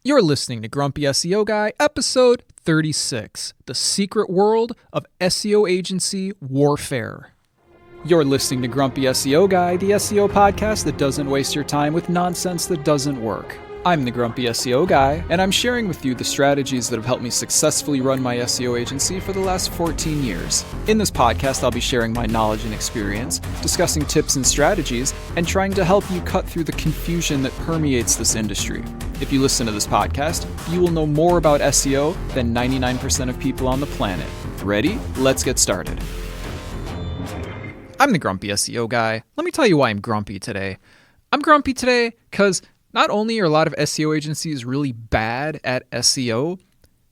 You're listening to Grumpy SEO Guy, episode 36, The Secret World of SEO Agency Warfare. You're listening to Grumpy SEO Guy, the SEO podcast that doesn't waste your time with nonsense that doesn't work. I'm the Grumpy SEO Guy, and I'm sharing with you the strategies that have helped me successfully run my SEO agency for the last 14 years. In this podcast, I'll be sharing my knowledge and experience, discussing tips and strategies, and trying to help you cut through the confusion that permeates this industry. If you listen to this podcast, you will know more about SEO than 99% of people on the planet. Ready? Let's get started. I'm the Grumpy SEO Guy. Let me tell you why I'm grumpy today. I'm grumpy today because not only are a lot of SEO agencies really bad at SEO,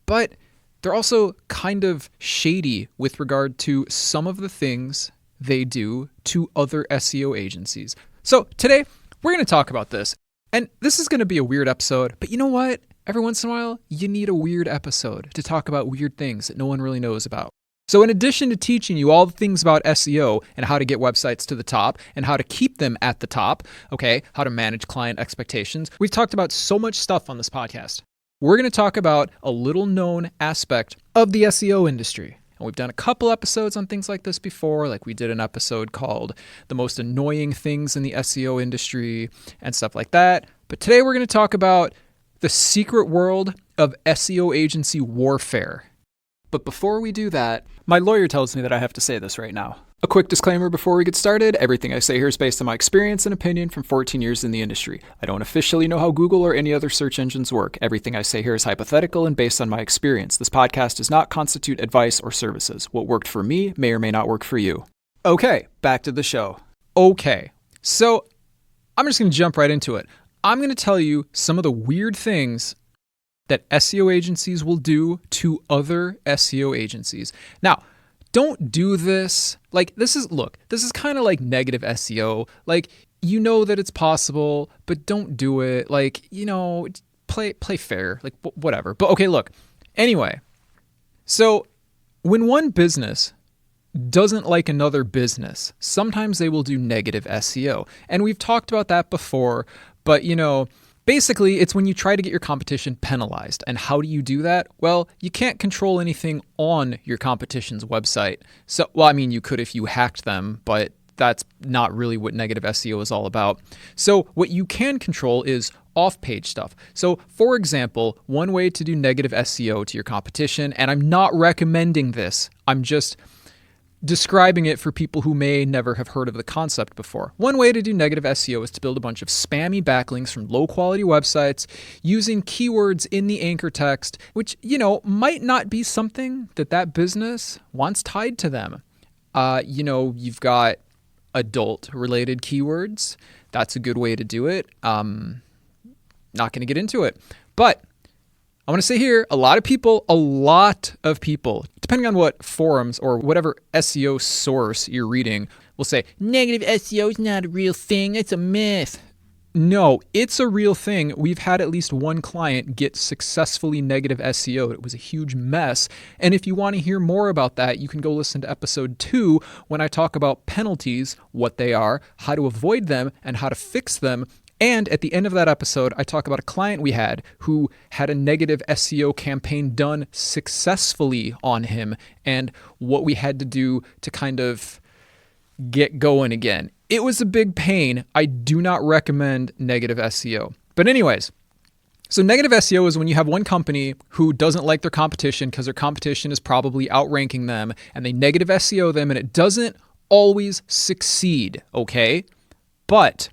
but they're also kind of shady with regard to some of the things they do to other SEO agencies. So today, we're going to talk about this. And this is going to be a weird episode, but you know what? Every once in a while, you need a weird episode to talk about weird things that no one really knows about. So in addition to teaching you all the things about SEO and how to get websites to the top and how to keep them at the top, okay, how to manage client expectations, we've talked about so much stuff on this podcast. We're going to talk about a little known aspect of the SEO industry. And we've done a couple episodes on things like this before, like we did an episode called The Most Annoying Things in the SEO Industry and stuff like that. But today we're going to talk about the secret world of SEO agency warfare. But before we do that, my lawyer tells me that I have to say this right now. A quick disclaimer before we get started. Everything I say here is based on my experience and opinion from 14 years in the industry. I don't officially know how Google or any other search engines work. Everything I say here is hypothetical and based on my experience. This podcast does not constitute advice or services. What worked for me may or may not work for you. Okay, back to the show. Okay, so I'm just going to jump right into it. I'm going to tell you some of the weird things that SEO agencies will do to other SEO agencies. Now, don't do this. This is kind of like negative SEO. You know that it's possible, but don't do it. Play fair, whatever. But okay, look. Anyway, so when one business doesn't like another business, sometimes they will do negative SEO. And we've talked about that before, but basically, it's when you try to get your competition penalized. And how do you do that? Well, you can't control anything on your competition's website. You could if you hacked them, but that's not really what negative SEO is all about. So what you can control is off-page stuff. So for example, one way to do negative SEO to your competition, and I'm not recommending this, I'm just describing it for people who may never have heard of the concept before. One way to do negative SEO is to build a bunch of spammy backlinks from low-quality websites using keywords in the anchor text, which, might not be something that business wants tied to them. You've got adult-related keywords. That's a good way to do it. Not going to get into it. But I want to say here, a lot of people, depending on what forums or whatever SEO source you're reading, will say, negative SEO is not a real thing, it's a myth. No, it's a real thing. We've had at least one client get successfully negative SEO. It was a huge mess. And if you want to hear more about that, you can go listen to episode 2 when I talk about penalties, what they are, how to avoid them, and how to fix them. And at the end of that episode, I talk about a client we had who had a negative SEO campaign done successfully on him and what we had to do to kind of get going again. It was a big pain. I do not recommend negative SEO. But anyways, so negative SEO is when you have one company who doesn't like their competition because their competition is probably outranking them and they negative SEO them and it doesn't always succeed, okay? But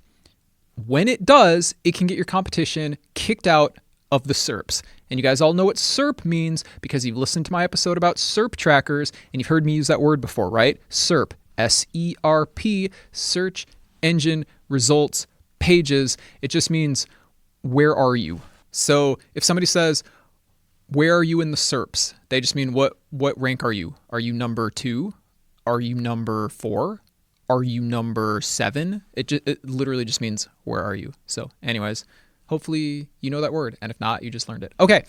when it does, it can get your competition kicked out of the SERPs. And you guys all know what SERP means because you've listened to my episode about SERP trackers and you've heard me use that word before, right? SERP, S-E-R-P, Search Engine Results Pages. It just means, where are you? So if somebody says, where are you in the SERPs? They just mean, what rank are you? Are you number 2? Are you number 4? Are you number 7? It literally just means, where are you? So anyways, hopefully you know that word. And if not, you just learned it. Okay,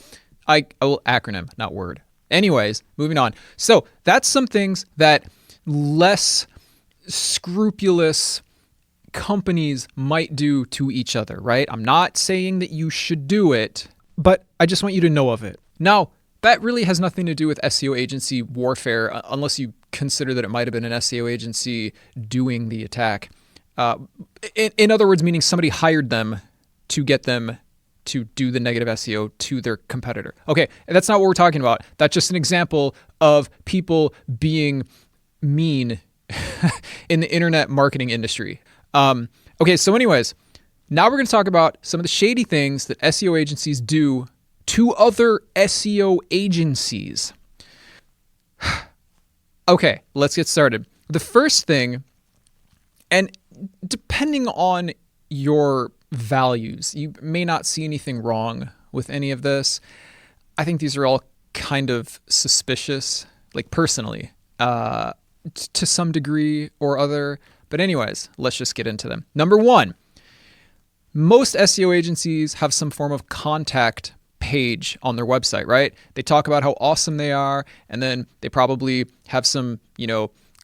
I will acronym, not word. Anyways, moving on. So that's some things that less scrupulous companies might do to each other, right? I'm not saying that you should do it, but I just want you to know of it. Now, that really has nothing to do with SEO agency warfare, unless you consider that it might have been an SEO agency doing the attack. In other words, meaning somebody hired them to get them to do the negative SEO to their competitor. Okay, that's not what we're talking about. That's just an example of people being mean in the internet marketing industry. Okay, so anyways, now we're going to talk about some of the shady things that SEO agencies do to other SEO agencies. Okay, let's get started. The first thing, and depending on your values, you may not see anything wrong with any of this. I think these are all kind of suspicious, like personally, to some degree or other. But anyways, let's just get into them. Number one, most SEO agencies have some form of contact page on their website, right? They talk about how awesome they are, and then they probably have some,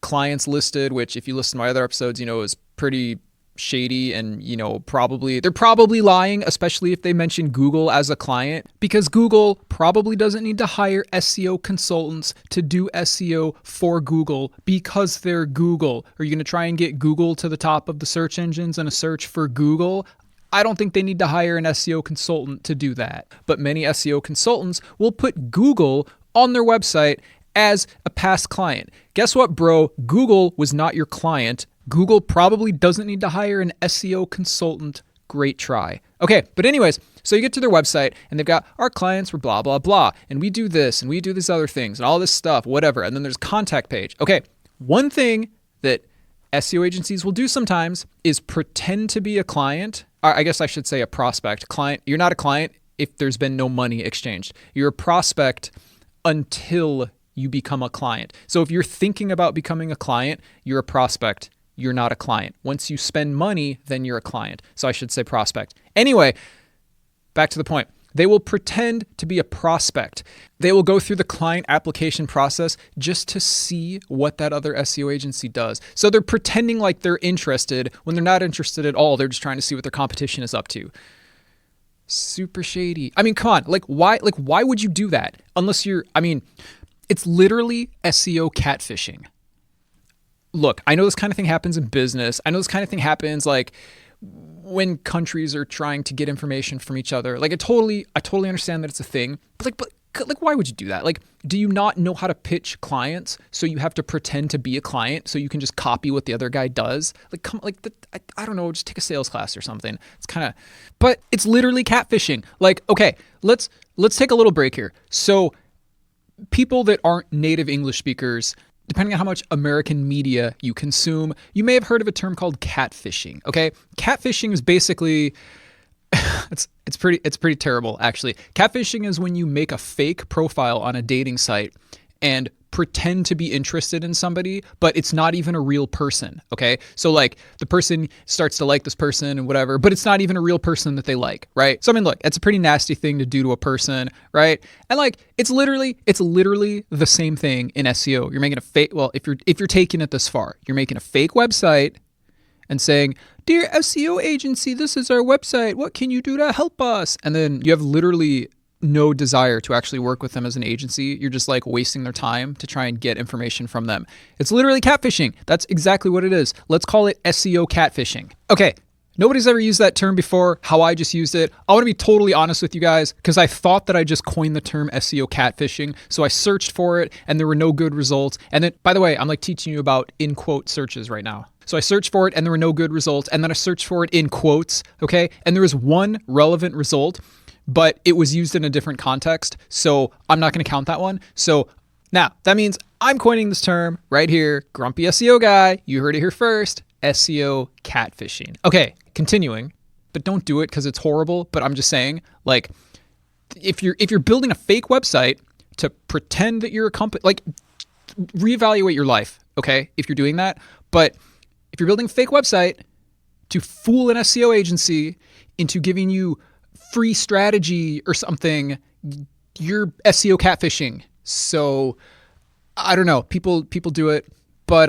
clients listed, which if you listen to my other episodes, is pretty shady, and they're probably lying, especially if they mention Google as a client, because Google probably doesn't need to hire SEO consultants to do SEO for Google because they're Google. Are you going to try and get Google to the top of the search engines in a search for Google? I don't think they need to hire an SEO consultant to do that. But many SEO consultants will put Google on their website as a past client. Guess what, bro? Google was not your client. Google probably doesn't need to hire an SEO consultant. Great try. Okay, but anyways, so you get to their website and they've got our clients for blah, blah, blah. And we do this and we do these other things and all this stuff, whatever. And then there's a contact page. Okay, one thing that SEO agencies will do sometimes is pretend to be a client. I guess I should say a prospect. Client, you're not a client if there's been no money exchanged. You're a prospect until you become a client. So if you're thinking about becoming a client, you're a prospect. You're not a client. Once you spend money, then you're a client. So I should say prospect. Anyway, back to the point. They will pretend to be a prospect. They will go through the client application process just to see what that other SEO agency does. So they're pretending like they're interested when they're not interested at all. They're just trying to see what their competition is up to. Super shady. I mean, come on. Why would you do that? It's literally SEO catfishing. Look, I know this kind of thing happens in business. I know this kind of thing happens when countries are trying to get information from each other. I totally understand that it's a thing. But why would you do that? Do you not know how to pitch clients? So you have to pretend to be a client so you can just copy what the other guy does? I don't know, just take a sales class or something. But it's literally catfishing. Okay, let's take a little break here. So people that aren't native English speakers, depending on how much American media you consume, you may have heard of a term called catfishing. Okay, catfishing is basically it's pretty terrible, actually. Catfishing is when you make a fake profile on a dating site and pretend to be interested in somebody, but it's not even a real person. Okay, so the person starts to like this person and whatever, but it's not even a real person that they like, right? So look, it's a pretty nasty thing to do to a person, right? And it's literally the same thing in SEO. You're making a fake. Well, if you're taking it this far, you're making a fake website and saying, "Dear SEO agency, this is our website. What can you do to help us?" And then you have literally no desire to actually work with them as an agency. You're just wasting their time to try and get information from them. It's literally catfishing. That's exactly what it is. Let's call it SEO catfishing. Okay, nobody's ever used that term before, how I just used it. I want to be totally honest with you guys because I thought that I just coined the term SEO catfishing. So I searched for it and there were no good results. And then, by the way, I'm teaching you about in quote searches right now. So I searched for it and there were no good results. And then I searched for it in quotes, okay? And there was one relevant result, but it was used in a different context. So I'm not going to count that one. So now that means I'm coining this term right here. Grumpy SEO guy. You heard it here first. SEO catfishing. Okay, continuing, but don't do it because it's horrible. But I'm just saying, if you're building a fake website to pretend that you're a company, reevaluate your life. Okay, if you're doing that. But if you're building a fake website to fool an SEO agency into giving you free strategy or something, you're SEO catfishing. So I don't know. People do it. But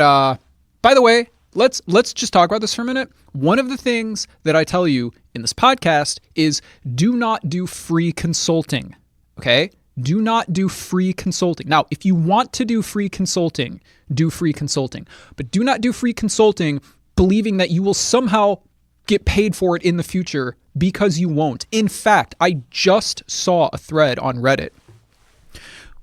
by the way, let's just talk about this for a minute. One of the things that I tell you in this podcast is do not do free consulting, okay? Do not do free consulting. Now, if you want to do free consulting, do free consulting. But do not do free consulting believing that you will somehow get paid for it in the future, because you won't. In fact, I just saw a thread on Reddit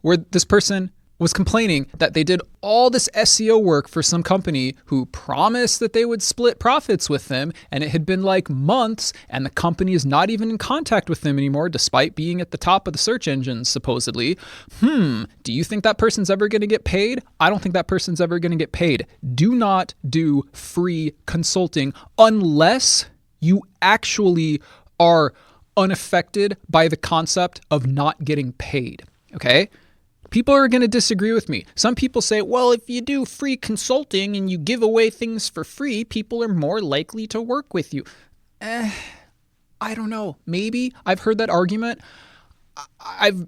where this person was complaining that they did all this SEO work for some company who promised that they would split profits with them, and it had been like months, and the company is not even in contact with them anymore despite being at the top of the search engines supposedly. Do you think that person's ever going to get paid? I don't think that person's ever going to get paid. Do not do free consulting unless you actually are unaffected by the concept of not getting paid, okay? People are going to disagree with me. Some people say, well, if you do free consulting and you give away things for free, people are more likely to work with you. I don't know. Maybe. I've heard that argument. I've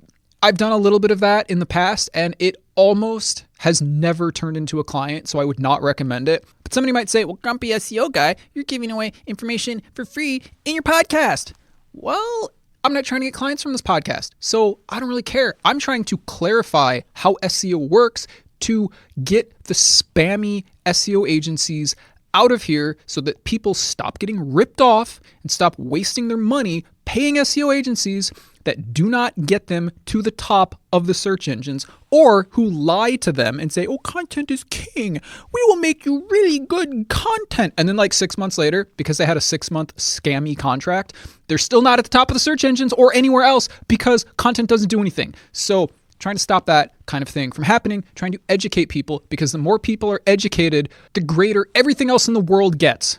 done a little bit of that in the past, and it almost has never turned into a client, so I would not recommend it. But somebody might say, well, grumpy SEO guy, you're giving away information for free in your podcast. Well, I'm not trying to get clients from this podcast, so I don't really care. I'm trying to clarify how SEO works to get the spammy SEO agencies out of here so that people stop getting ripped off and stop wasting their money paying SEO agencies that do not get them to the top of the search engines, or who lie to them and say, oh, content is king. We will make you really good content. And then like 6 months later, because they had a 6-month scammy contract, they're still not at the top of the search engines or anywhere else because content doesn't do anything. So trying to stop that kind of thing from happening, trying to educate people, because the more people are educated, the greater everything else in the world gets.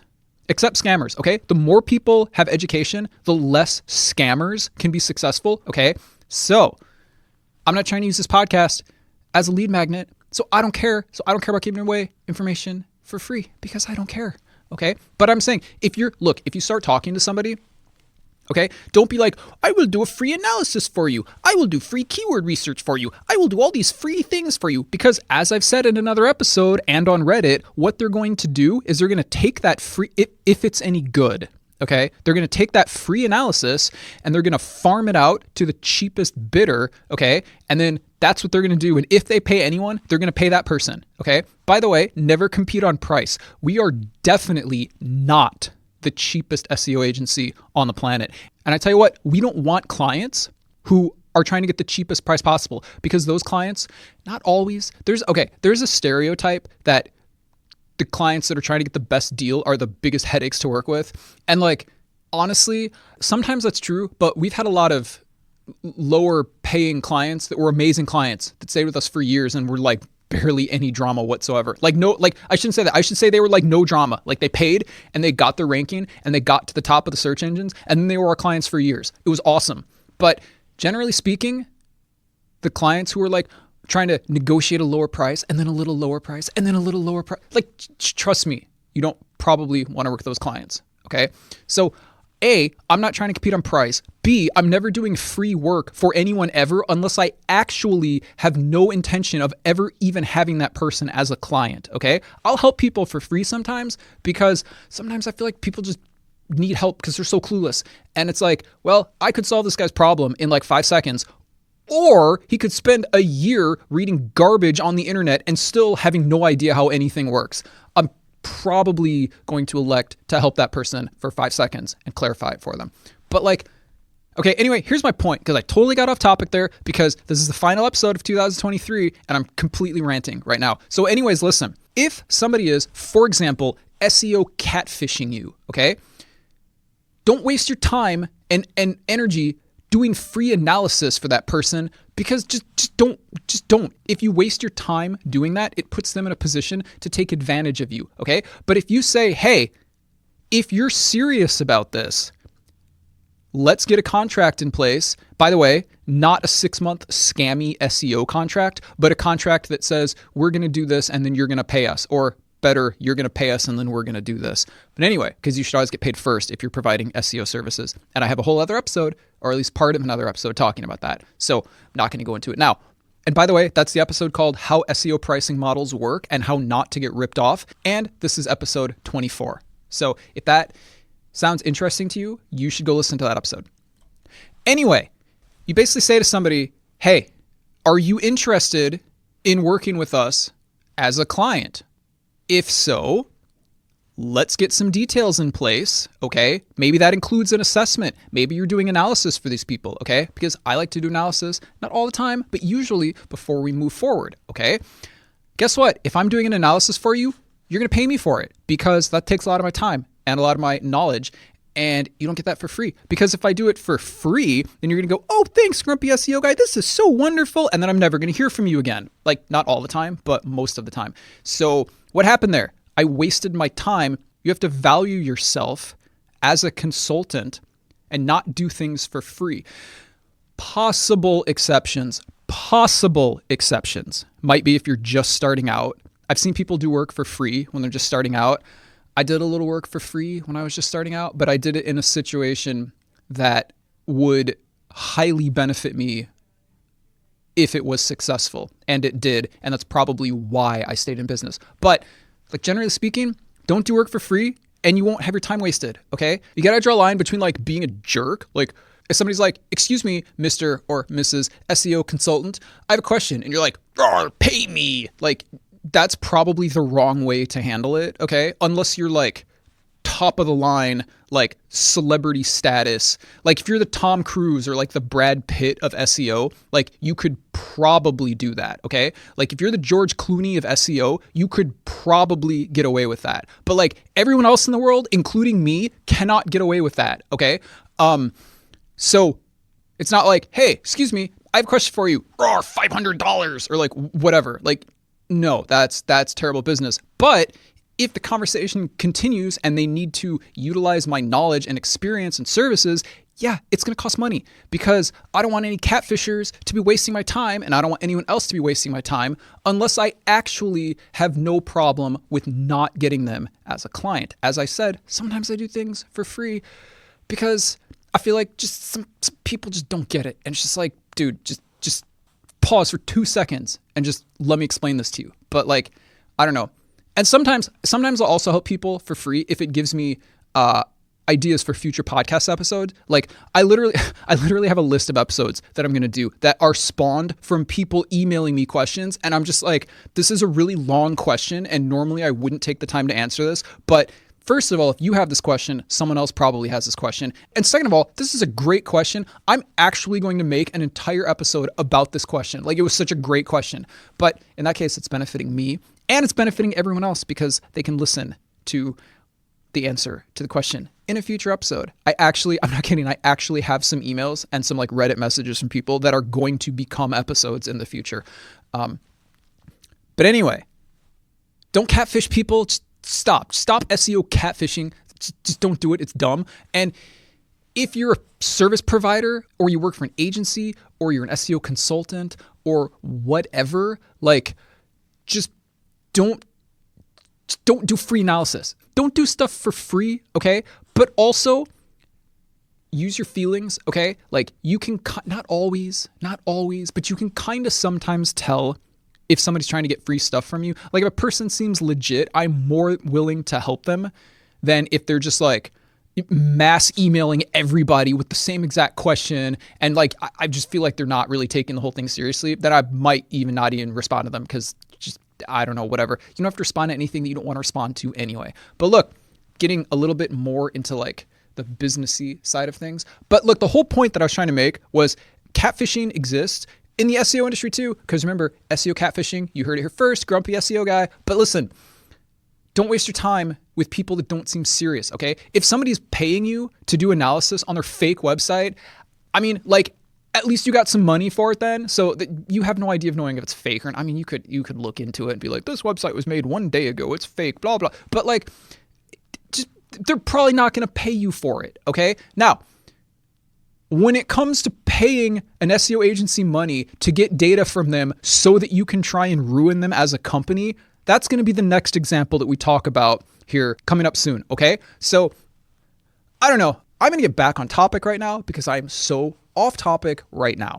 Except scammers, okay? The more people have education, the less scammers can be successful, okay? So I'm not trying to use this podcast as a lead magnet, so I don't care. So I don't care about giving away information for free because I don't care, okay? But I'm saying, if you start talking to somebody, okay, don't be like, I will do a free analysis for you. I will do free keyword research for you. I will do all these free things for you. Because as I've said in another episode and on Reddit, what they're going to do is they're going to take that free, if it's any good, okay, they're going to take that free analysis and they're going to farm it out to the cheapest bidder, okay, and then that's what they're going to do. And if they pay anyone, they're going to pay that person, okay? By the way, never compete on price. We are definitely not the cheapest SEO agency on the planet. And I tell you what, we don't want clients who are trying to get the cheapest price possible, because those clients, not always, there's a stereotype that the clients that are trying to get the best deal are the biggest headaches to work with. And like, honestly, sometimes that's true, but we've had a lot of lower paying clients that were amazing clients that stayed with us for years and were like barely any drama whatsoever. I shouldn't say that. I should say they were like no drama. Like they paid and they got their ranking and they got to the top of the search engines, and then they were our clients for years. It was awesome. But generally speaking, the clients who were like trying to negotiate a lower price and then a little lower price and then a little lower price, like trust me, you don't probably want to work with those clients. Okay. So A, I'm not trying to compete on price. B, I'm never doing free work for anyone ever unless I actually have no intention of ever even having that person as a client, okay? I'll help people for free sometimes because sometimes I feel like people just need help because they're so clueless. And it's like, well, I could solve this guy's problem in like 5 seconds, or he could spend a year reading garbage on the internet and still having no idea how anything works. I'm probably going to elect to help that person for 5 seconds and clarify it for them. But like, okay, anyway, here's my point, because I totally got off topic there because this is the final episode of 2023 and I'm completely ranting right now. So anyways, listen, if somebody is, for example, SEO catfishing you, okay, don't waste your time and energy doing free analysis for that person, because just don't. If you waste your time doing that, it puts them in a position to take advantage of you, okay? But if you say, hey, if you're serious about this, let's get a contract in place. By the way, not a 6-month scammy SEO contract, but a contract that says we're going to do this and then you're going to pay us, or better, you're going to pay us and then we're going to do this. But anyway, because you should always get paid first if you're providing SEO services. And I have a whole other episode, or at least part of another episode talking about that. So I'm not going to go into it now. And by the way, that's the episode called How SEO Pricing Models Work and How Not to Get Ripped Off. And this is episode 24. So if that sounds interesting to you, you should go listen to that episode. Anyway, you basically say to somebody, hey, are you interested in working with us as a client? If so, let's get some details in place, okay? Maybe that includes an assessment. Maybe you're doing analysis for these people, okay? Because I like to do analysis, not all the time, but usually before we move forward, okay? Guess what? If I'm doing an analysis for you, you're going to pay me for it because that takes a lot of my time and a lot of my knowledge, and you don't get that for free. Because if I do it for free, then you're going to go, oh, thanks, Grumpy SEO guy. This is so wonderful. And then I'm never going to hear from you again. Like, not all the time, but most of the time. So what happened there? I wasted my time. You have to value yourself as a consultant and not do things for free. Possible exceptions might be if you're just starting out. I've seen people do work for free when they're just starting out. I did a little work for free when I was just starting out, but I did it in a situation that would highly benefit me if it was successful, and it did, and that's probably why I stayed in business. But like, generally speaking, don't do work for free and you won't have your time wasted, okay? You gotta draw a line between like being a jerk. Like if somebody's like, excuse me, Mr. or Mrs. SEO consultant, I have a question. And you're like, pay me. Like, that's probably the wrong way to handle it, okay? Unless you're like top of the line, like celebrity status. Like if you're the Tom Cruise or like the Brad Pitt of SEO, like you could probably do that, okay? Like if you're the George Clooney of SEO, you could probably get away with that. But like everyone else in the world, including me, cannot get away with that, okay? So it's not like, hey, excuse me, I have a question for you. $500 or like whatever. Like, no, that's terrible business. But if the conversation continues and they need to utilize my knowledge and experience and services, yeah, it's going to cost money because I don't want any catfishers to be wasting my time and I don't want anyone else to be wasting my time unless I actually have no problem with not getting them as a client. As I said, sometimes I do things for free because I feel like just some people just don't get it. And it's just like, dude, just pause for 2 seconds and just let me explain this to you. But like, I don't know. And sometimes I'll also help people for free if it gives me ideas for future podcast episodes. Like I literally have a list of episodes that I'm going to do that are spawned from people emailing me questions. And I'm just like, this is a really long question. And normally I wouldn't take the time to answer this. But first of all, if you have this question, someone else probably has this question. And second of all, this is a great question. I'm actually going to make an entire episode about this question. Like it was such a great question. But in that case, it's benefiting me and it's benefiting everyone else because they can listen to the answer to the question in a future episode. I'm not kidding. I actually have some emails and some like Reddit messages from people that are going to become episodes in the future. But anyway, don't catfish people. Just stop SEO catfishing. Just don't do it. It's dumb. And if you're a service provider or you work for an agency or you're an SEO consultant or whatever, like just don't do free analysis. Don't do stuff for free, okay? But also use your feelings, okay? Like you can, not always, but you can kind of sometimes tell if somebody's trying to get free stuff from you. Like if a person seems legit, I'm more willing to help them than if they're just like mass emailing everybody with the same exact question. And like, I just feel like they're not really taking the whole thing seriously, that I might even not even respond to them because just, I don't know, whatever. You don't have to respond to anything that you don't want to respond to anyway. But look, getting a little bit more into like the businessy side of things. But look, the whole point that I was trying to make was catfishing exists in the SEO industry too. Because remember, SEO catfishing, you heard it here first, Grumpy SEO guy. But listen, don't waste your time with people that don't seem serious, okay? If somebody's paying you to do analysis on their fake website, I mean, like, at least you got some money for it then. So that you have no idea of knowing if it's fake or not. I mean, you could look into it and be like, this website was made 1 day ago. It's fake, blah, blah. But like, just, they're probably not going to pay you for it, okay? Now, when it comes to paying an SEO agency money to get data from them so that you can try and ruin them as a company, that's going to be the next example that we talk about here coming up soon, okay? So, I don't know. I'm going to get back on topic right now because I am so off topic right now.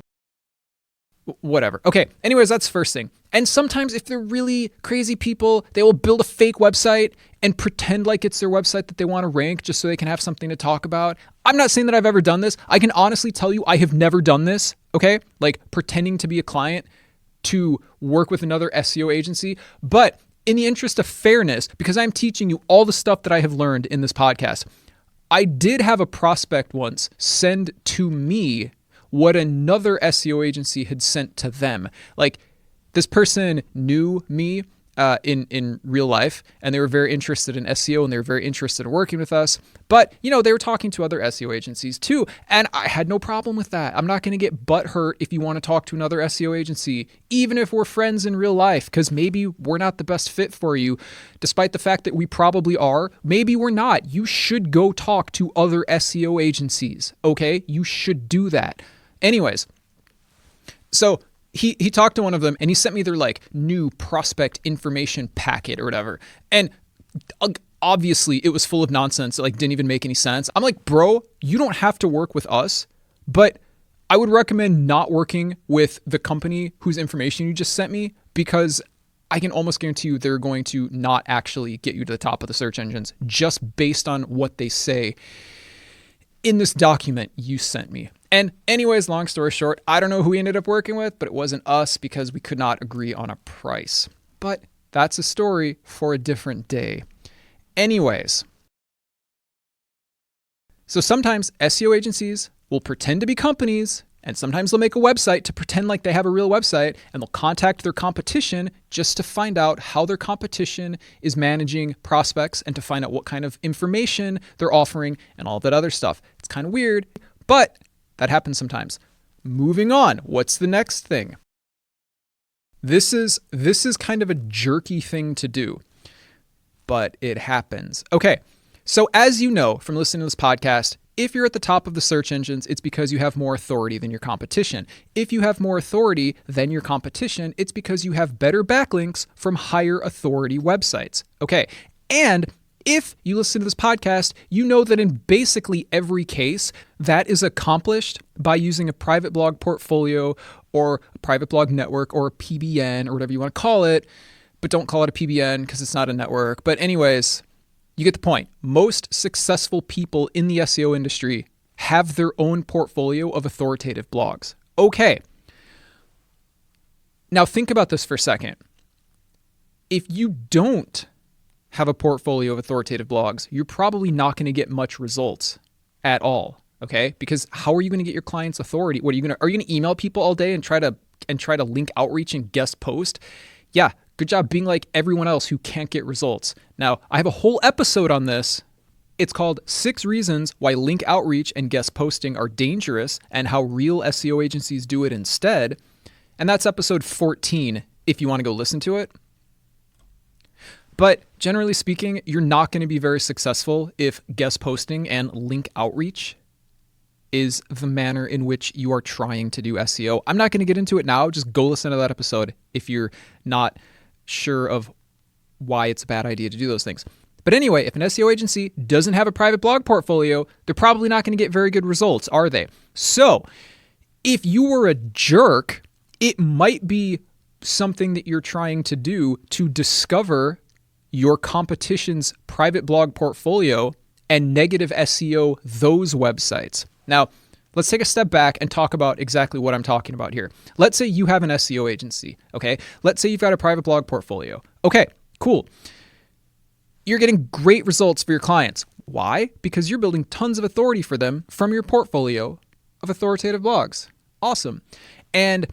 whatever. Okay, anyways, that's the first thing. And sometimes if they're really crazy people, they will build a fake website and pretend like it's their website that they want to rank just so they can have something to talk about. I'm not saying that I've ever done this. I can honestly tell you I have never done this, okay? Like pretending to be a client to work with another SEO agency. But in the interest of fairness, because I'm teaching you all the stuff that I have learned in this podcast, I did have a prospect once send to me what another SEO agency had sent to them. Like this person knew me in real life, and they were very interested in SEO, and they were very interested in working with us. But, you know, they were talking to other SEO agencies too, and I had no problem with that. I'm not going to get butthurt if you want to talk to another SEO agency, even if we're friends in real life, because maybe we're not the best fit for you, despite the fact that we probably are. Maybe we're not. You should go talk to other SEO agencies, okay? You should do that. Anyways, so he talked to one of them and he sent me their like new prospect information packet or whatever. And obviously it was full of nonsense. It like didn't even make any sense. I'm like, bro, you don't have to work with us, but I would recommend not working with the company whose information you just sent me, because I can almost guarantee you they're going to not actually get you to the top of the search engines just based on what they say in this document you sent me. And anyways, long story short, I don't know who we ended up working with, but it wasn't us because we could not agree on a price. But that's a story for a different day. Anyways, so sometimes SEO agencies will pretend to be companies, and sometimes they'll make a website to pretend like they have a real website, and they'll contact their competition just to find out how their competition is managing prospects and to find out what kind of information they're offering and all that other stuff. It's kind of weird, but that happens sometimes. Moving on, what's the next thing? This is kind of a jerky thing to do, but it happens. Okay, so as you know from listening to this podcast, if you're at the top of the search engines, it's because you have more authority than your competition. If you have more authority than your competition, it's because you have better backlinks from higher authority websites. Okay, and if you listen to this podcast, you know that in basically every case, that is accomplished by using a private blog portfolio or a private blog network or a PBN or whatever you want to call it, but don't call it a PBN because it's not a network. But anyways, you get the point. Most successful people in the SEO industry have their own portfolio of authoritative blogs. Okay. Now think about this for a second. If you don't have a portfolio of authoritative blogs, you're probably not going to get much results at all. Okay? Because how are you going to get your clients authority? Are you going to email people all day and try to link outreach and guest post? Yeah, good job being like everyone else who can't get results. Now, I have a whole episode on this. It's called 6 Reasons Why Link Outreach and Guest Posting Are Dangerous and How Real SEO Agencies Do It Instead. And that's episode 14 if you want to go listen to it. But generally speaking, you're not going to be very successful if guest posting and link outreach is the manner in which you are trying to do SEO. I'm not going to get into it now. Just go listen to that episode if you're not sure of why it's a bad idea to do those things. But anyway, if an SEO agency doesn't have a private blog portfolio, they're probably not going to get very good results, are they? So if you were a jerk, it might be something that you're trying to do to discover your competition's private blog portfolio and negative SEO those websites. Now, let's take a step back and talk about exactly what I'm talking about here. Let's say you have an SEO agency, okay? Let's say you've got a private blog portfolio. Okay, cool. You're getting great results for your clients. Why? Because you're building tons of authority for them from your portfolio of authoritative blogs. Awesome. And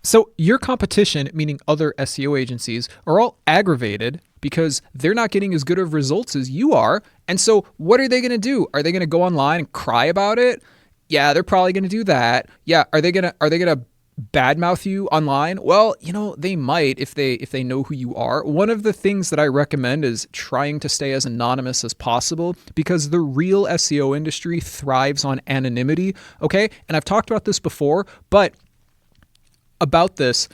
so your competition, meaning other SEO agencies, are all aggravated because they're not getting as good of results as you are. And so what are they going to do? Are they going to go online and cry about it? Yeah, they're probably going to do that. Yeah, are they going to badmouth you online? Well, they might if they know who you are. One of the things that I recommend is trying to stay as anonymous as possible because the real SEO industry thrives on anonymity, okay? And I've talked about this before, but about this,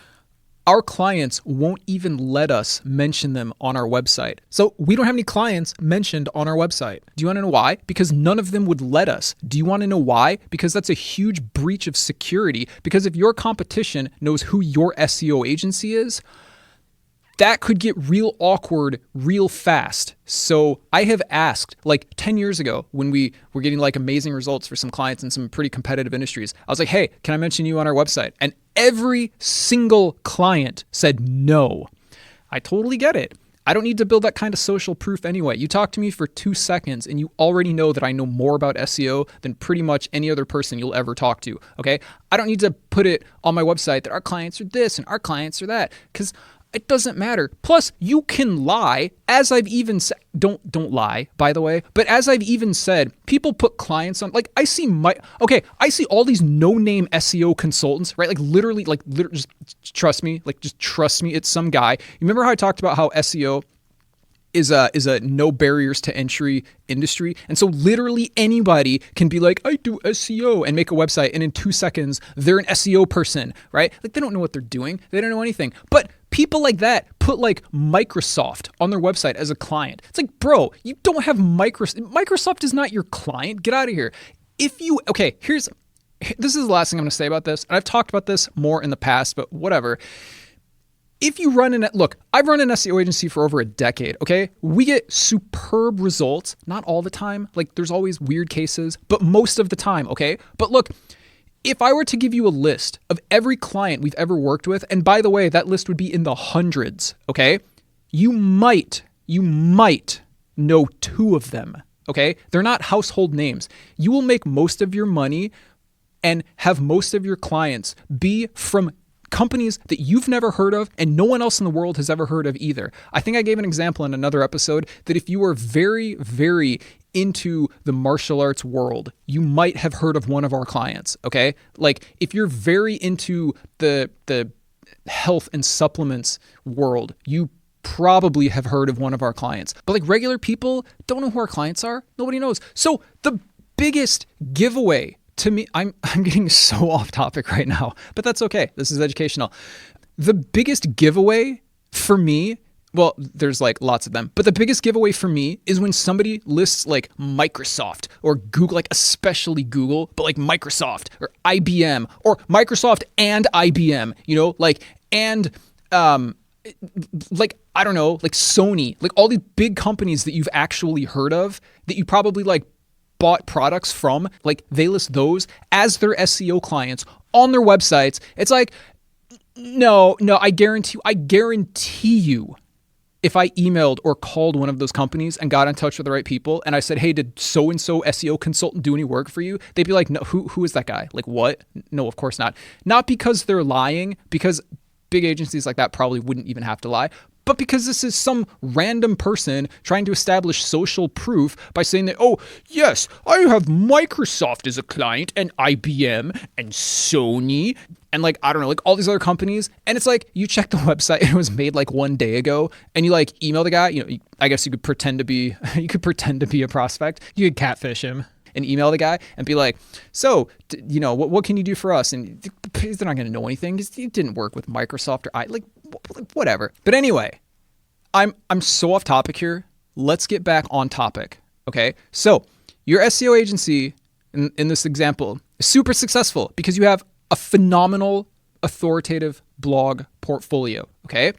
our clients won't even let us mention them on our website. So we don't have any clients mentioned on our website. Do you want to know why? Because none of them would let us. Do you want to know why? Because that's a huge breach of security. Because if your competition knows who your SEO agency is, that could get real awkward real fast. So I have asked, like 10 years ago when we were getting like amazing results for some clients in some pretty competitive industries, I was like, hey, can I mention you on our website? And every single client said no. I totally get it. I don't need to build that kind of social proof anyway. You talk to me for 2 seconds and you already know that I know more about SEO than pretty much any other person you'll ever talk to, okay? I don't need to put it on my website that our clients are this and our clients are that, because it doesn't matter. Plus, you can lie, as I've even said. Don't lie, by the way. But as I've even said, people put clients on. Like I see all these no-name SEO consultants, right? Like literally, just trust me. Like just trust me. It's some guy. You remember how I talked about how SEO is a no barriers to entry industry. And so literally anybody can be like, I do SEO and make a website. And in 2 seconds, they're an SEO person, right? Like they don't know what they're doing. They don't know anything. But people like that put like Microsoft on their website as a client. It's like, bro, you don't have Microsoft. Microsoft is not your client. Get out of here. This is the last thing I'm going to say about this. And I've talked about this more in the past, but whatever. If you I've run an SEO agency for over a decade, okay? We get superb results, not all the time. Like there's always weird cases, but most of the time, okay? But look, if I were to give you a list of every client we've ever worked with, and by the way, that list would be in the hundreds, okay? You might know 2 of them, okay? They're not household names. You will make most of your money and have most of your clients be from companies that you've never heard of and no one else in the world has ever heard of either. I think I gave an example in another episode that if you are very, very into the martial arts world, you might have heard of one of our clients, okay? Like if you're very into the health and supplements world, you probably have heard of one of our clients. But like regular people don't know who our clients are. Nobody knows. So the biggest giveaway to me, I'm getting so off topic right now, but that's okay. This is educational. The biggest giveaway for me, well, there's like lots of them, but the biggest giveaway for me is when somebody lists like Microsoft or Google, like especially Google, but like Microsoft or IBM or Microsoft and IBM, and like, I don't know, like Sony, like all these big companies that you've actually heard of that you probably like bought products from, like they list those as their SEO clients on their websites. It's like, no, I guarantee you, if I emailed or called one of those companies and got in touch with the right people and I said, hey, did so-and-so SEO consultant do any work for you? They'd be like, no, who is that guy? Like what? No, of course not. Not because they're lying, because big agencies like that probably wouldn't even have to lie, but because this is some random person trying to establish social proof by saying that, oh, yes, I have Microsoft as a client and IBM and Sony and like, I don't know, like all these other companies. And it's like, you check the website and it was made like 1 day ago and you like email the guy, I guess you could pretend to be a prospect. You could catfish him and email the guy and be like, so, what can you do for us? And they're not going to know anything because it didn't work with Microsoft or whatever. But anyway, I'm so off topic here. Let's get back on topic. Okay. So your SEO agency in this example is super successful because you have a phenomenal authoritative blog portfolio. Okay.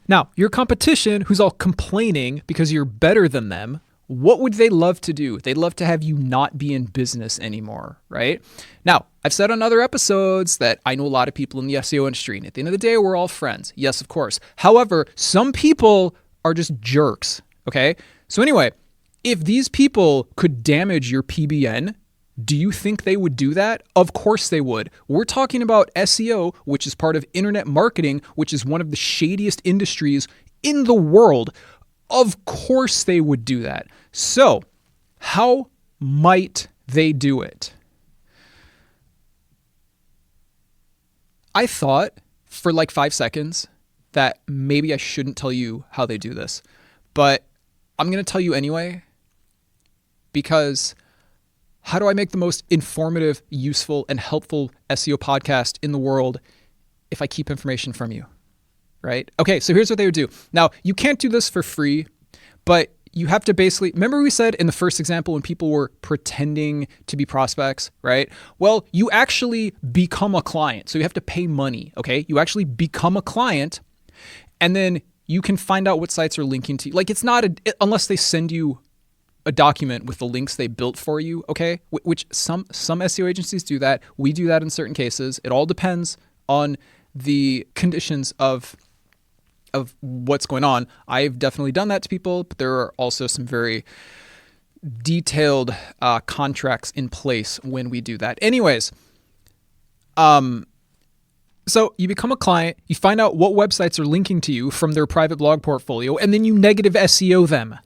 Now your competition who's all complaining because you're better than them, what would they love to do? They'd love to have you not be in business anymore, right? Now, I've said on other episodes that I know a lot of people in the SEO industry, and at the end of the day, we're all friends. Yes, of course. However, some people are just jerks, okay? So anyway, if these people could damage your PBN, do you think they would do that? Of course they would. We're talking about SEO, which is part of internet marketing, which is one of the shadiest industries in the world. Of course they would do that. So, how might they do it? I thought for like 5 seconds that maybe I shouldn't tell you how they do this, but I'm going to tell you anyway, because how do I make the most informative, useful, and helpful SEO podcast in the world if I keep information from you? right? Okay, so here's what they would do. Now, you can't do this for free, but you have to basically, remember we said in the first example when people were pretending to be prospects, right? Well, you actually become a client. So you have to pay money, okay? You actually become a client, and then you can find out what sites are linking to you. Like, it's not, unless they send you a document with the links they built for you, okay? Which some SEO agencies do that. We do that in certain cases. It all depends on the conditions of what's going on. I've definitely done that to people, but there are also some very detailed contracts in place when we do that. Anyways, so you become a client, you find out what websites are linking to you from their private blog portfolio, and then you negative SEO them.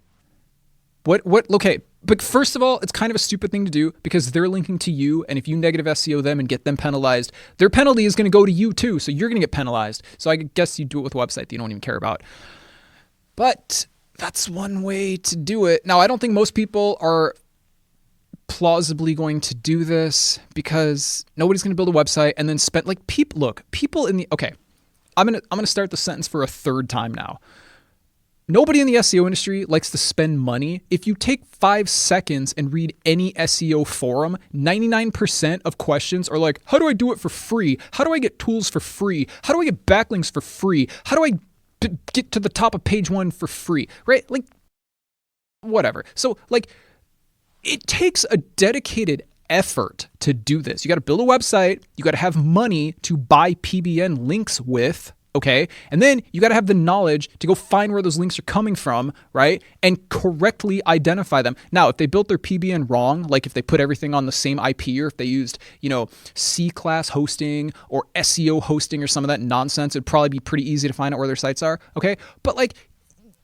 Okay, but first of all, it's kind of a stupid thing to do because they're linking to you, and if you negative SEO them and get them penalized, their penalty is going to go to you too, so you're going to get penalized. So I guess you do it with a website that you don't even care about. But that's one way to do it. Now, I don't think most people are plausibly going to do this because nobody's going to build a website and then spend, like, people in the, okay, I'm going to start the sentence for a third time now. Nobody in the SEO industry likes to spend money. If you take 5 seconds and read any SEO forum, 99% of questions are like, how do I do it for free? How do I get tools for free? How do I get backlinks for free? How do I get to the top of page 1 for free? Right? Like, whatever. So, like, it takes a dedicated effort to do this. You got to build a website. You got to have money to buy PBN links with. Okay. And then you got to have the knowledge to go find where those links are coming from, right? And correctly identify them. Now, if they built their PBN wrong, like if they put everything on the same IP, or if they used, C-class hosting or SEO hosting or some of that nonsense, it'd probably be pretty easy to find out where their sites are. Okay. But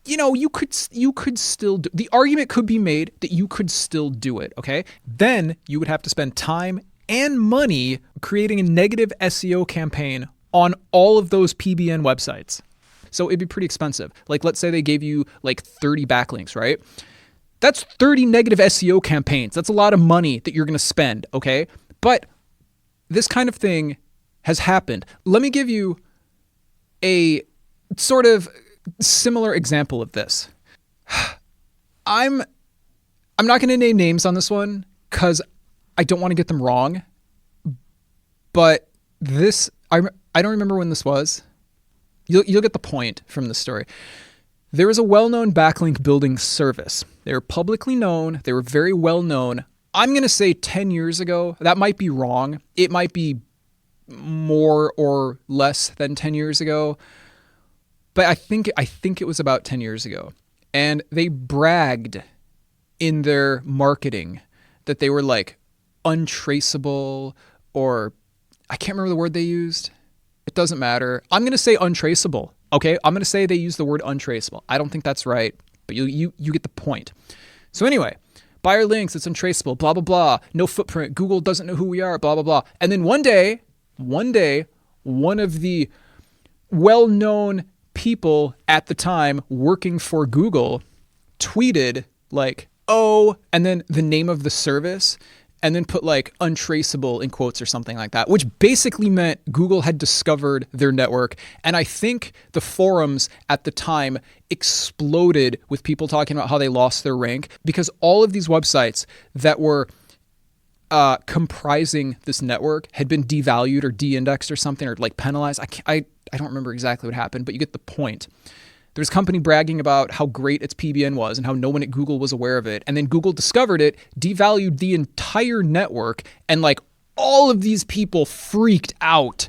you could still do, the argument could be made that you could still do it. Okay. Then you would have to spend time and money creating a negative SEO campaign on all of those PBN websites. So it'd be pretty expensive. Like, let's say they gave you like 30 backlinks, right? That's 30 negative SEO campaigns. That's a lot of money that you're going to spend, okay? But this kind of thing has happened. Let me give you a sort of similar example of this. I'm not going to name names on this one because I don't want to get them wrong. But this, I don't remember when this was. You'll get the point from this story. There was a well-known backlink building service. They were publicly known. They were very well known. I'm going to say 10 years ago. That might be wrong. It might be more or less than 10 years ago. But I think it was about 10 years ago. And they bragged in their marketing that they were like untraceable, or I can't remember the word they used. It doesn't matter. I'm going to say untraceable. Okay. I'm going to say they use the word untraceable. I don't think that's right, but you get the point. So anyway, buy our links. It's untraceable, blah, blah, blah. No footprint. Google doesn't know who we are, blah, blah, blah. And then one day, one of the well-known people at the time working for Google tweeted like, oh, and then the name of the service, and then put like untraceable in quotes or something like that, which basically meant Google had discovered their network. And I think the forums at the time exploded with people talking about how they lost their rank because all of these websites that were comprising this network had been devalued or de-indexed or something, or like penalized. I don't remember exactly what happened, but you get the point. There was a company bragging about how great its PBN was and how no one at Google was aware of it. And then Google discovered it, devalued the entire network, and like all of these people freaked out.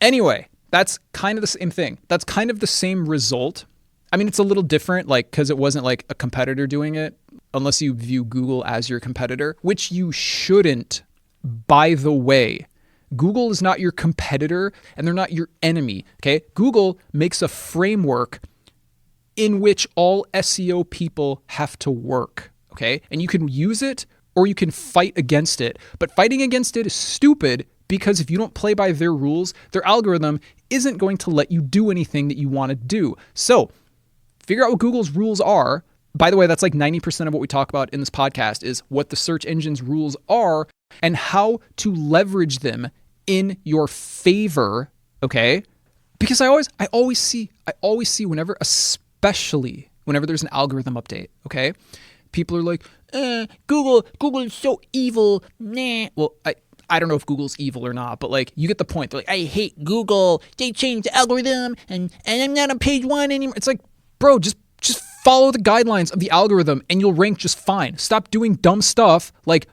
Anyway, that's kind of the same thing. That's kind of the same result. I mean, it's a little different, like, because it wasn't like a competitor doing it, unless you view Google as your competitor, which you shouldn't, by the way. Google is not your competitor and they're not your enemy, okay? Google makes a framework in which all SEO people have to work, okay? And you can use it or you can fight against it. But fighting against it is stupid because if you don't play by their rules, their algorithm isn't going to let you do anything that you want to do. So figure out what Google's rules are. By the way, that's like 90% of what we talk about in this podcast is what the search engine's rules are and how to leverage them in your favor, okay? Because I always see whenever, especially whenever there's an algorithm update, okay? People are like, Google is so evil. Nah. Well, I don't know if Google's evil or not, but like you get the point. They're like, I hate Google. They changed the algorithm and I'm not on page 1 anymore. It's like, bro, just follow the guidelines of the algorithm and you'll rank just fine. Stop doing dumb stuff like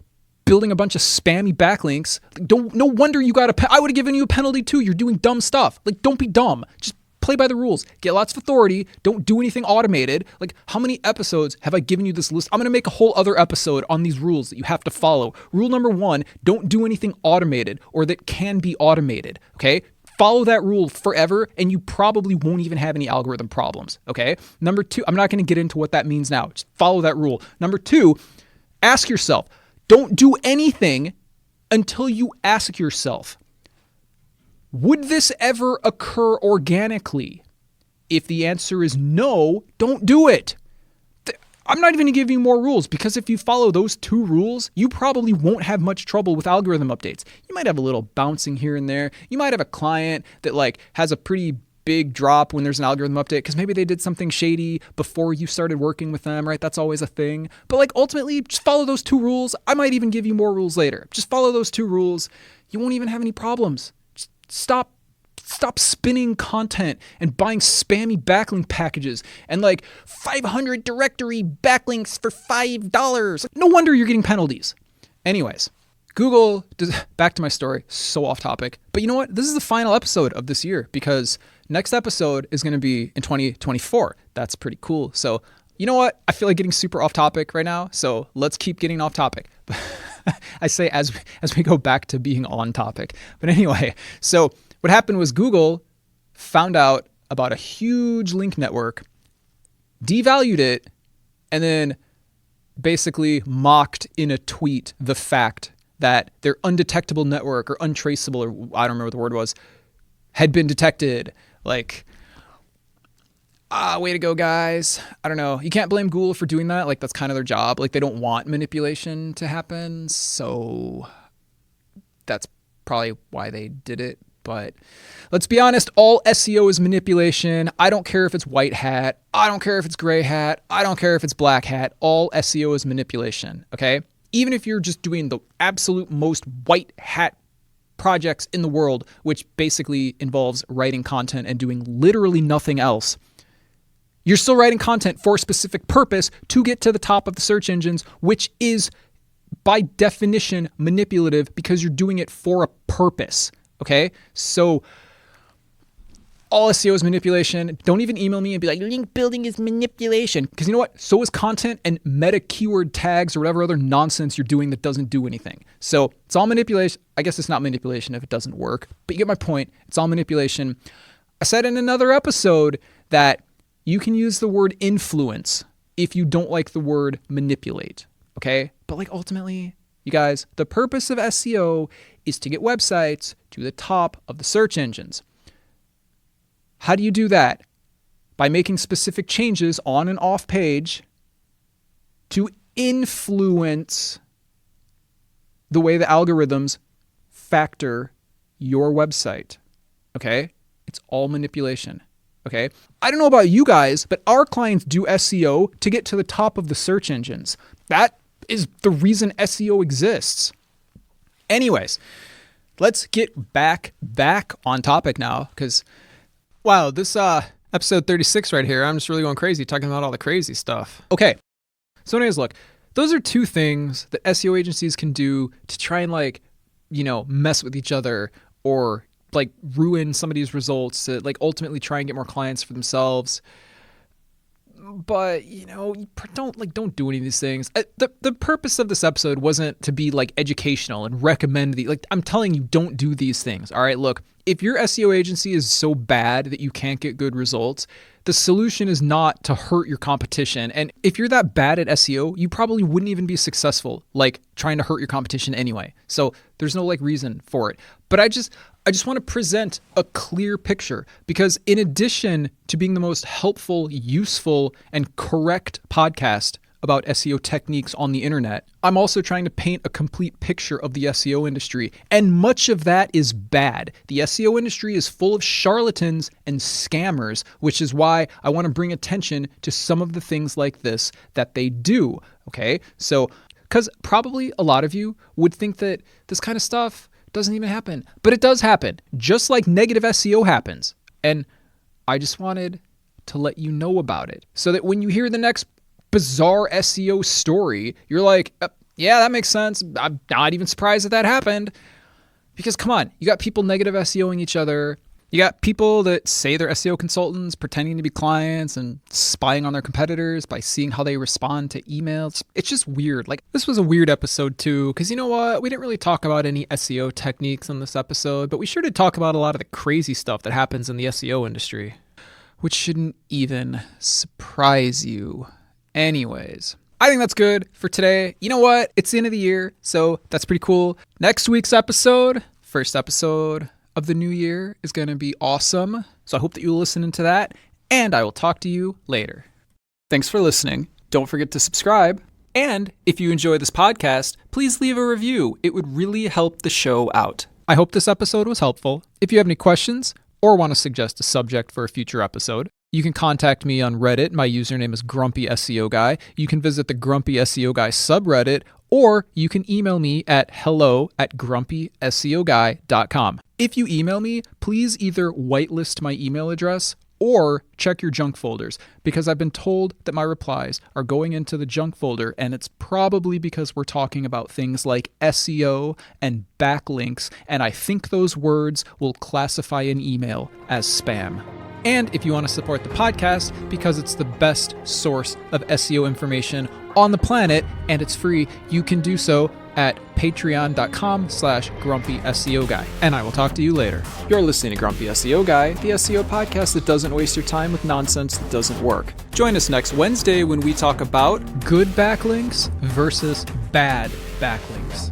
building a bunch of spammy backlinks. No wonder you got I would have given you a penalty too. You're doing dumb stuff. Like, don't be dumb. Just play by the rules. Get lots of authority. Don't do anything automated. Like, how many episodes have I given you this list? I'm going to make a whole other episode on these rules that you have to follow. Rule number 1, don't do anything automated or that can be automated. Okay? Follow that rule forever and you probably won't even have any algorithm problems. Okay? Number 2, I'm not going to get into what that means now. Just follow that rule. Number 2, ask yourself, don't do anything until you ask yourself, would this ever occur organically? If the answer is no, don't do it. I'm not even going to give you more rules because if you follow those 2 rules, you probably won't have much trouble with algorithm updates. You might have a little bouncing here and there. You might have a client that like has a pretty big drop when there's an algorithm update because maybe they did something shady before you started working with them, right? That's always a thing. But like ultimately, just follow those 2 rules. I might even give you more rules later. Just follow those 2 rules. You won't even have any problems. Just stop spinning content and buying spammy backlink packages and like 500 directory backlinks for $5. No wonder you're getting penalties. Anyways, Google, back to my story, so off topic. But you know what? This is the final episode of this year because next episode is going to be in 2024. That's pretty cool. So you know what? I feel like getting super off topic right now. So let's keep getting off topic. I say as we go back to being on topic. But anyway, so what happened was Google found out about a huge link network, devalued it, and then basically mocked in a tweet the fact that their undetectable network or untraceable, or I don't remember what the word was, had been detected. Like, way to go, guys. I don't know. You can't blame Google for doing that. Like, that's kind of their job. Like, they don't want manipulation to happen. So that's probably why they did it. But let's be honest, all SEO is manipulation. I don't care if it's white hat. I don't care if it's gray hat. I don't care if it's black hat. All SEO is manipulation, okay? Even if you're just doing the absolute most white hat projects in the world, which basically involves writing content and doing literally nothing else, you're still writing content for a specific purpose to get to the top of the search engines, which is by definition manipulative because you're doing it for a purpose. Okay, so all SEO is manipulation. Don't even email me and be like, link building is manipulation. Because you know what? So is content and meta keyword tags or whatever other nonsense you're doing that doesn't do anything. So it's all manipulation. I guess it's not manipulation if it doesn't work, but you get my point. It's all manipulation. I said in another episode that you can use the word influence if you don't like the word manipulate. Okay, but like ultimately, you guys, the purpose of SEO is to get websites to the top of the search engines. How do you do that? By making specific changes on and off page to influence the way the algorithms factor your website. Okay? It's all manipulation. Okay? I don't know about you guys, but our clients do SEO to get to the top of the search engines. That is the reason SEO exists. Anyways, let's get back on topic now because, wow, this episode 36 right here, I'm just really going crazy talking about all the crazy stuff. Okay, so anyways, look, those are 2 things that SEO agencies can do to try and like, you know, mess with each other or like ruin somebody's results to like ultimately try and get more clients for themselves. But, you know, don't do any of these things. The purpose of this episode wasn't to be like educational and recommend I'm telling you, don't do these things. All right, look, if your SEO agency is so bad that you can't get good results, the solution is not to hurt your competition. And if you're that bad at SEO, you probably wouldn't even be successful, like trying to hurt your competition anyway. So there's no like reason for it. But I just want to present a clear picture because in addition to being the most helpful, useful, and correct podcast about SEO techniques on the internet. I'm also trying to paint a complete picture of the SEO industry, and much of that is bad. The SEO industry is full of charlatans and scammers, which is why I want to bring attention to some of the things like this that they do, okay? So, because probably a lot of you would think that this kind of stuff doesn't even happen, but it does happen, just like negative SEO happens. And I just wanted to let you know about it so that when you hear the next bizarre SEO story, you're like, yeah, that makes sense. I'm not even surprised that happened. Because come on, you got people negative SEOing each other. You got people that say they're SEO consultants pretending to be clients and spying on their competitors by seeing how they respond to emails. It's just weird. Like, this was a weird episode too, because you know what? We didn't really talk about any SEO techniques in this episode, but we sure did talk about a lot of the crazy stuff that happens in the SEO industry, which shouldn't even surprise you. Anyways, I think that's good for today. You know what? It's the end of the year, so that's pretty cool. Next week's episode, first episode of the new year, is going to be awesome. So I hope that you'll listen into that, and I will talk to you later. Thanks for listening. Don't forget to subscribe. And if you enjoy this podcast, please leave a review. It would really help the show out. I hope this episode was helpful. If you have any questions or want to suggest a subject for a future episode, you can contact me on Reddit. My username is Grumpy SEO Guy. You can visit the Grumpy SEO Guy subreddit, or you can email me at hello@grumpyseoguy.com. If you email me, please either whitelist my email address or check your junk folders, because I've been told that my replies are going into the junk folder, and it's probably because we're talking about things like SEO and backlinks, and I think those words will classify an email as spam. And if you want to support the podcast, because it's the best source of SEO information on the planet and it's free, you can do so at patreon.com/Grumpy SEO Guy. And I will talk to you later. You're listening to Grumpy SEO Guy, the SEO podcast that doesn't waste your time with nonsense that doesn't work. Join us next Wednesday when we talk about good backlinks versus bad backlinks.